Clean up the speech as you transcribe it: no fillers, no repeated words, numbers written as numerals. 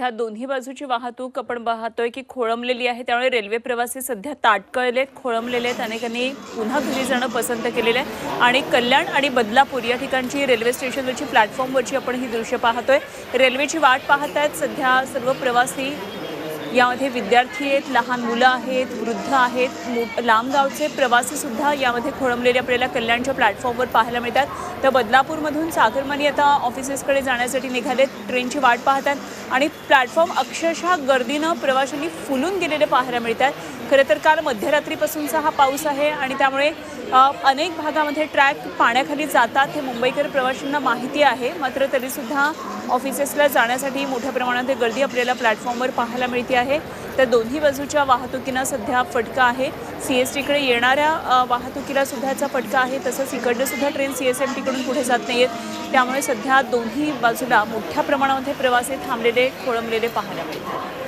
सध्या दोन्ही बाजूची वाहतूक आपण पाहतोय की खोळंबलेली आहे। त्यामुळे रेल्वे प्रवासी सध्या ताटकळलेत, खोळंबलेले आहेत। अनेकांनी पुन्हा घरी जाणं पसंत केलेलं आहे आणि कल्याण आणि बदलापूर या ठिकाणची रेल्वे स्टेशनवरची प्लॅटफॉर्मवरची आपण ही दृश्य पाहतोय। रेल्वेची वाट पाहतायत सध्या सर्व प्रवासी। यामध्ये विद्यार्थी आहेत, लहान मुलं आहेत, वृद्ध आहेत, लांब गावचे प्रवासी सुद्धा यामध्ये खोळंबलेले आपल्याला कल्याणच्या प्लॅटफॉर्मवर पाहायला मिळतात। तर बदलापूरमधून सागरमानी आता ऑफिसेसकडे जाण्यासाठी निघालेत, ट्रेनची वाट पाहतात आणि प्लॅटफॉर्म अक्षरशः गर्दीनं प्रवाशांनी फुलून गेलेले पाहायला मिळतात। खरं तर काल मध्यरात्रीपासूनचा हा पाऊस आहे आणि त्यामुळे अनेक भागामध्ये ट्रॅक पाण्याखाली जातात हे मुंबईकर प्रवाशांना माहिती आहे। मात्र तरीसुद्धा ऑफिसेसला जाण्यासाठी मोठ्या प्रमाणात गर्दी आपल्याला प्लॅटफॉर्मवर पाहायला मिळते आहे। तर दोन्ही बाजूच्या वाहतुकींना सध्या फटका आहे। सीएसटीकडे येणाऱ्या वाहतुकीला सुद्धाचा फटका आहे। तसंच इकडनं सुद्धा ट्रेन सीएसएमटीकडून पुढे जात नाहीयेत। त्यामुळे सध्या दोन्ही बाजूला मोठ्या प्रमाणामध्ये प्रवासी थांबलेले, खोळंबलेले पाहायला मिळतात।